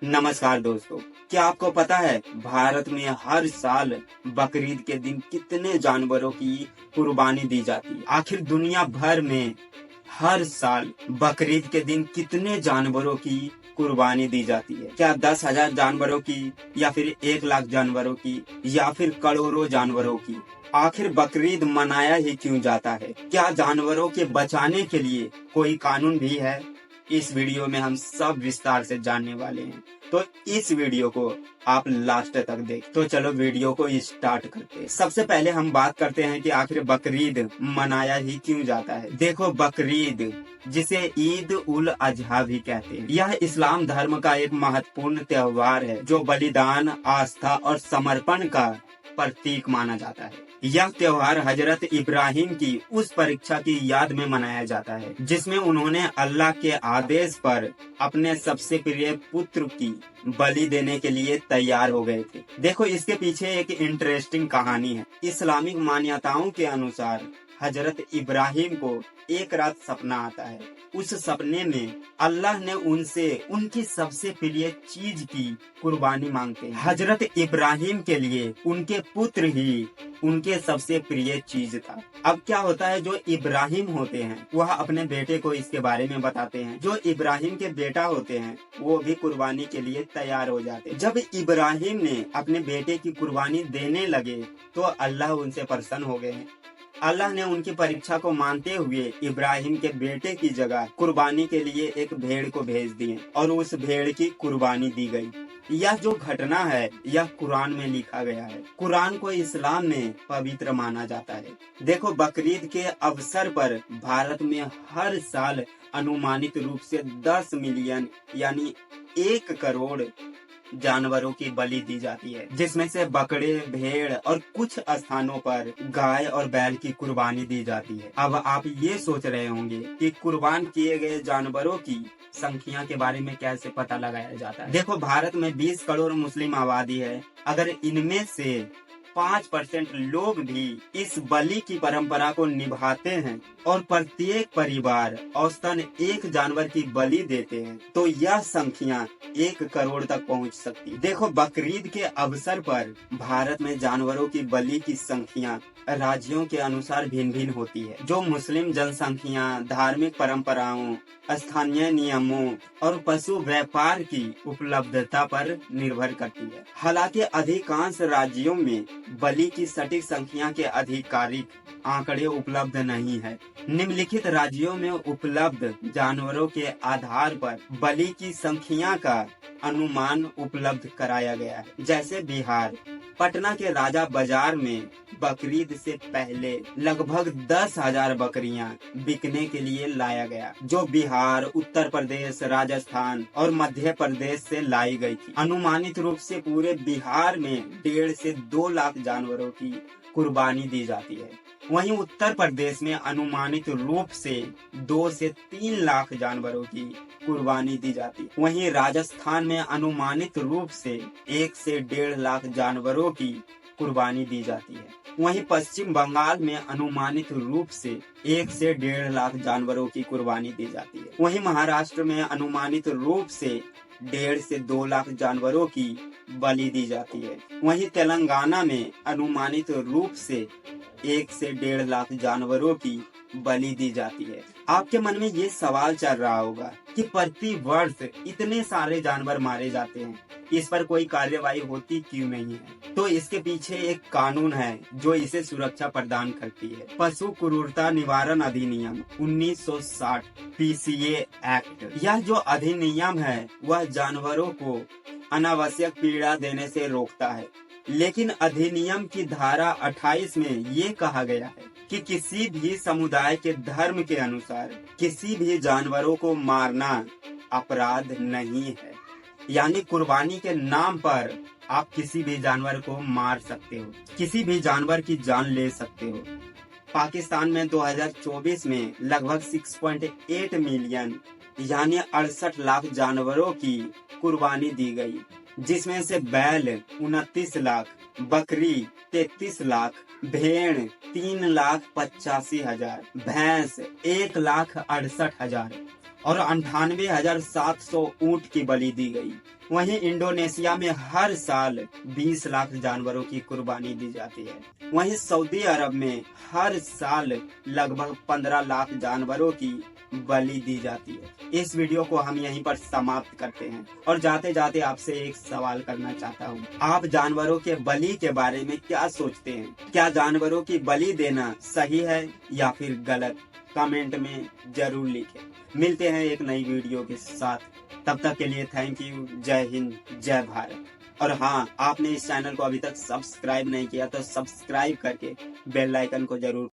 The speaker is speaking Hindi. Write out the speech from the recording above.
नमस्कार दोस्तों, क्या आपको पता है भारत में हर साल बकरीद के दिन कितने जानवरों की कुर्बानी दी जाती है। आखिर दुनिया भर में हर साल बकरीद के दिन कितने जानवरों की कुर्बानी दी जाती है। क्या 10,000 जानवरों की, या फिर 1 लाख जानवरों की, या फिर करोड़ों जानवरों की। आखिर बकरीद मनाया ही क्यों जाता है? क्या जानवरों के बचाने के लिए कोई कानून भी है? इस वीडियो में हम सब विस्तार से जानने वाले हैं, तो इस वीडियो को आप लास्ट तक देख। तो चलो वीडियो को स्टार्ट करते हैं। सबसे पहले हम बात करते हैं कि आखिर बकरीद मनाया ही क्यों जाता है। देखो, बकरीद, जिसे ईद उल अजहा भी कहते हैं, यह इस्लाम धर्म का एक महत्वपूर्ण त्योहार है जो बलिदान, आस्था और समर्पण का प्रतीक माना जाता है। यह त्योहार हजरत इब्राहिम की उस परीक्षा की याद में मनाया जाता है जिसमें उन्होंने अल्लाह के आदेश पर अपने सबसे प्रिय पुत्र की बलि देने के लिए तैयार हो गए थे। देखो, इसके पीछे एक इंटरेस्टिंग कहानी है। इस्लामिक मान्यताओं के अनुसार हजरत इब्राहिम को एक रात सपना आता है। उस सपने में अल्लाह ने उनसे उनकी सबसे प्रिय चीज की कुर्बानी मांगते हैं। हजरत इब्राहिम के लिए उनके पुत्र ही उनके सबसे प्रिय चीज था। अब क्या होता है, जो इब्राहिम होते हैं वह अपने बेटे को इसके बारे में बताते हैं। जो इब्राहिम के बेटा होते हैं वो भी कुर्बानी के लिए तैयार हो जाते हैं। जब इब्राहिम ने अपने बेटे की कुर्बानी देने लगे तो अल्लाह उनसे प्रसन्न हो गए। अल्लाह ने उनकी परीक्षा को मानते हुए इब्राहिम के बेटे की जगह कुर्बानी के लिए एक भेड़ को भेज दिए और उस भेड़ की कुर्बानी दी गई। यह जो घटना है यह कुरान में लिखा गया है। कुरान को इस्लाम में पवित्र माना जाता है। देखो, बकरीद के अवसर पर भारत में हर साल अनुमानित रूप से 10 मिलियन यानी 1 करोड़ जानवरों की बलि दी जाती है, जिसमें से बकरे, भेड़ और कुछ स्थानों पर गाय और बैल की कुर्बानी दी जाती है। अब आप ये सोच रहे होंगे कि कुर्बान किए गए जानवरों की संख्या के बारे में कैसे पता लगाया जाता है। देखो, भारत में 20 करोड़ मुस्लिम आबादी है। अगर इनमें से 5% लोग भी इस बलि की परंपरा को निभाते हैं और प्रत्येक परिवार औसतन 1 जानवर की बलि देते हैं तो यह संख्या 1 करोड़ तक पहुंच सकती है। देखो, बकरीद के अवसर पर भारत में जानवरों की बलि की संख्या राज्यों के अनुसार भिन्न भिन्न होती है, जो मुस्लिम जनसंख्या, धार्मिक परंपराओं, स्थानीय नियमों और पशु व्यापार की उपलब्धता पर निर्भर करती है। हालांकि अधिकांश राज्यों में बलि की सटीक संख्या के आधिकारिक आंकड़े उपलब्ध नहीं है। निम्नलिखित राज्यों में उपलब्ध जानवरों के आधार पर बलि की संख्या का अनुमान उपलब्ध कराया गया है। जैसे बिहार, पटना के राजा बाजार में बकरीद से पहले लगभग 10,000 बकरियां बिकने के लिए लाया गया, जो बिहार, उत्तर प्रदेश, राजस्थान और मध्य प्रदेश से लाई गई थी। अनुमानित रूप से पूरे बिहार में 1.5 से 2 लाख जानवरों की कुर्बानी दी जाती है। वहीं उत्तर प्रदेश में अनुमानित रूप से 2 से 3 लाख जानवरों की कुर्बानी दी जाती है। वहीं राजस्थान में अनुमानित रूप से 1 से 1.5 लाख जानवरों की कुर्बानी दी जाती है। वहीं पश्चिम बंगाल में अनुमानित रूप से 1 से 1.5 लाख जानवरों की कुर्बानी दी जाती है। वहीं महाराष्ट्र में अनुमानित रूप से 1.5 से 2 लाख जानवरों की बलि दी जाती है। वहीं तेलंगाना में अनुमानित रूप से 1 से 1.5 लाख जानवरों की बलि दी जाती है। आपके मन में ये सवाल चल रहा होगा कि प्रति वर्ष इतने सारे जानवर मारे जाते हैं, इस पर कोई कार्यवाही होती क्यों नहीं है? तो इसके पीछे एक कानून है जो इसे सुरक्षा प्रदान करती है। पशु क्रूरता निवारण अधिनियम 1960 PCA एक्ट। यह जो अधिनियम है वह जानवरों को अनावश्यक पीड़ा देने से रोकता है, लेकिन अधिनियम की धारा 28 में ये कहा गया है कि किसी भी समुदाय के धर्म के अनुसार किसी भी जानवरों को मारना अपराध नहीं है। यानी कुर्बानी के नाम पर आप किसी भी जानवर को मार सकते हो, किसी भी जानवर की जान ले सकते हो। पाकिस्तान में 2024 में लगभग 6.8 मिलियन यानी 68 लाख जानवरों की कुर्बानी दी गई, जिसमें से बैल 29 लाख, बकरी 33 लाख, भेड़ 3,85,000, भैंस 1,68,000 और 98,700 ऊंट की बलि दी गई। वहीं इंडोनेशिया में हर साल 20 लाख जानवरों की कुर्बानी दी जाती है। वहीं सऊदी अरब में हर साल लगभग 15 लाख जानवरों की बलि दी जाती है। इस वीडियो को हम यहीं पर समाप्त करते हैं और जाते जाते आपसे एक सवाल करना चाहता हूँ। आप जानवरों के बलि के बारे में क्या सोचते हैं? क्या जानवरों की बलि देना सही है या फिर गलत? कमेंट में जरूर लिखें। मिलते हैं एक नई वीडियो के साथ। तब तक के लिए थैंक यू। जय हिंद, जय भारत। और हाँ, आपने इस चैनल को अभी तक सब्सक्राइब नहीं किया तो सब्सक्राइब करके बेल आइकन को जरूर